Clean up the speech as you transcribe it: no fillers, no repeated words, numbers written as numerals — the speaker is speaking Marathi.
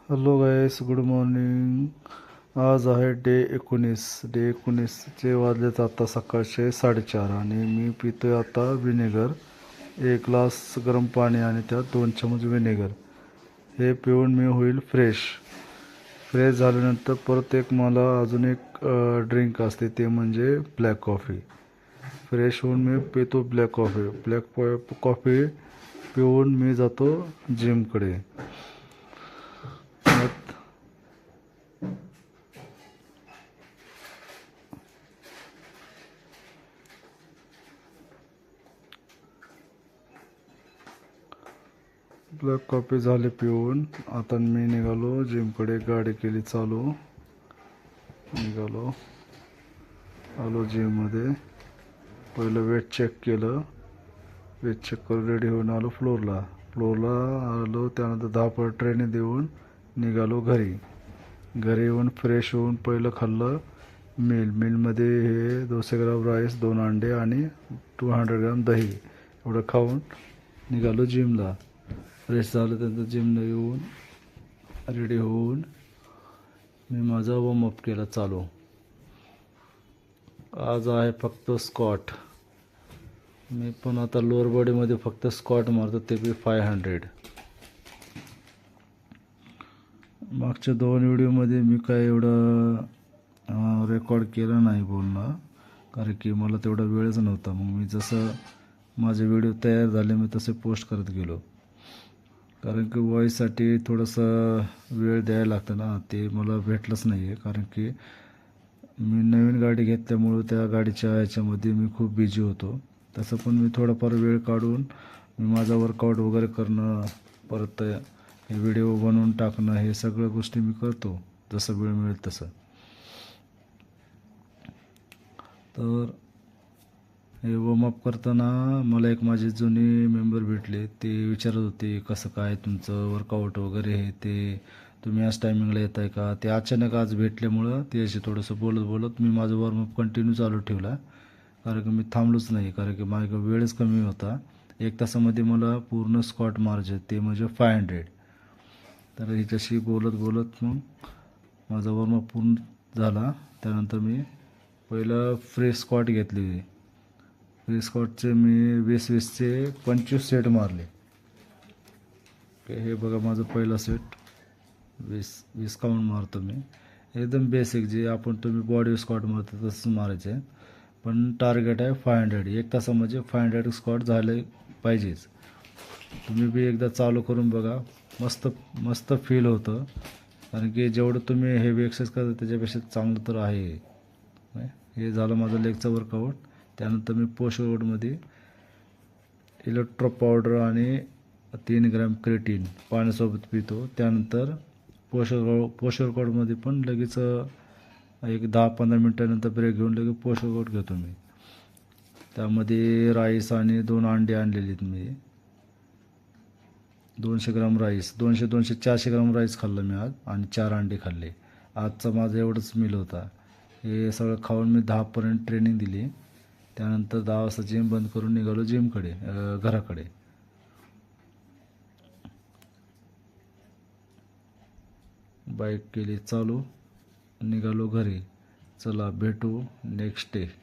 हॅलो गाईस, गुड मॉर्निंग. आज आहे डे 19 वाजलेत आता सकाळचे 4:30 आणि मी पितोय आता विनेगर. 1 ग्लास गरम पाणी आणि त्यात 2 चमच विनेगर. हे पिऊन मी होईल फ्रेश. झाल्यानंतर परत मला अजून एक ड्रिंक असते, ते म्हणजे ब्लॅक कॉफी. फ्रेश होऊन मी पितो ब्लॅक कॉफी पिऊन मी जातो जिमकडे. ब्लॅक कॉफी झाली पिऊन आता मी निघालो जिमकडे. गाडी केली चालू, निघालो. आलो जिममध्ये. पहिलं वेट चेक केलं. वेट चेक करून रेडी होऊन आलो फ्लोरला आलो. त्यानंतर 10 ट्रेनिंग देऊन निघालो घरी. येऊन फ्रेश होऊन पहिलं खाल्लं मिलमध्ये हे 200 ग्राम राईस, 2 अंडे आणि 200 ग्राम दही. एवढं खाऊन निघालो जिमला. फ्रेश झालं. त्यानंतर जिमला येऊन रेडी होऊन मी माझा वॉर्मअप केला चालू. आज आहे फक्त स्क्वॉट. मी पण आता लोअर बॉडीमध्ये फक्त स्क्वॉट मारतो, ते बी 500. मागच्या 2 व्हिडिओमध्ये मी काय एवढं रेकॉर्ड केलं नाही बोलणं, कारण की मला तेवढा वेळच नव्हता. मग मी जसं माझे व्हिडिओ तयार झाले मी तसे पोस्ट करत गेलो, कारण की वॉईससाठी थोडंसं वेळ द्यायला लागतं ना. ते मला भेटलंच नाही आहे, कारण की मी नवीन गाडी घेतल्यामुळं त्या गाडीच्या ह्याच्यामध्ये मी खूप बिझी होतो. तसं पण मी थोडाफार वेळ काढून मी माझा वर्कआउट वगैरे करणं, परत हे व्हिडिओ बनवून टाकणं, हे सगळ्या गोष्टी मी करतो जसं वेळ मिळेल तसं. तर हे वॉर्मअप करताना मला एक माझे जुने मेंबर भेटले. ते विचारत होते कसं काय तुमचं वर्कआउट वगैरे हे ते, तुम्ही आज टायमिंगला येत आहे का. ते अचानक आज भेटल्यामुळं ते असे थोडंसं बोलत मी माझं वॉर्मअप कंटिन्यू चालू ठेवला, कारण की मी थांबलोच नाही, कारण की माझ्या वेळच कमी होता. 1 तासामध्ये मला पूर्ण स्क्वॉट मारायचे, ते म्हणजे 500. तर हिच्याशी बोलत मग माझा वॉर्मअप पूर्ण झाला. त्यानंतर मी पहिलं फ्रेश स्क्वॉट घेतली. फ्री स्क्वॉटचे मी 20-20चे 25 सेट मारले. हे बघा माझं पहिला सेट 20 काउंट मारतो मी. एकदम बेसिक जे तुम्ही बॉडी स्क्वॉट मारतो तसंच मारायचं आहे, पण टार्गेट आहे 500. 1 तासामध्ये 500 स्क्वॉट झाले पाहिजेच. तुम्ही बी एकदा चालू करून बघा, मस्त फील होतं, कारण की जेवढं तुम्ही हेवी एक्सरसाइज करता त्याच्यापेक्षा चांगलं तर आहे. हे झालं माझं लेगचं वर्कआउट. त्यानंतर मी पोस्ट वर्कआउटमध्ये इलेक्ट्रो पावडर आणि 3 ग्रॅम क्रेटीन पाण्यासोबत पितो. त्यानंतर पोस्ट वर्कआउटमध्ये पण लगेच एक 10-15 मिनटानंतर ब्रेक घेऊन लगेच पोस्ट वर्कआउट घेतो मी. त्यामध्ये राईस आणि 2 अंडे आणलेले आहेत मी. 200 ग्राम राईस, 400 ग्राम राईस खाल्लं मी आज आणि 4 अंडे खाल्ले. आजचा माझा एवढंच मील होता. हे सगळं खाऊन मी 10 ट्रेनिंग दिली. त्यानंतर 10 वाजता जिम बंद करून निघालो घराकडे. बाईक केली चालू, निघालो घरी. चला भेटू नेक्स्ट डे.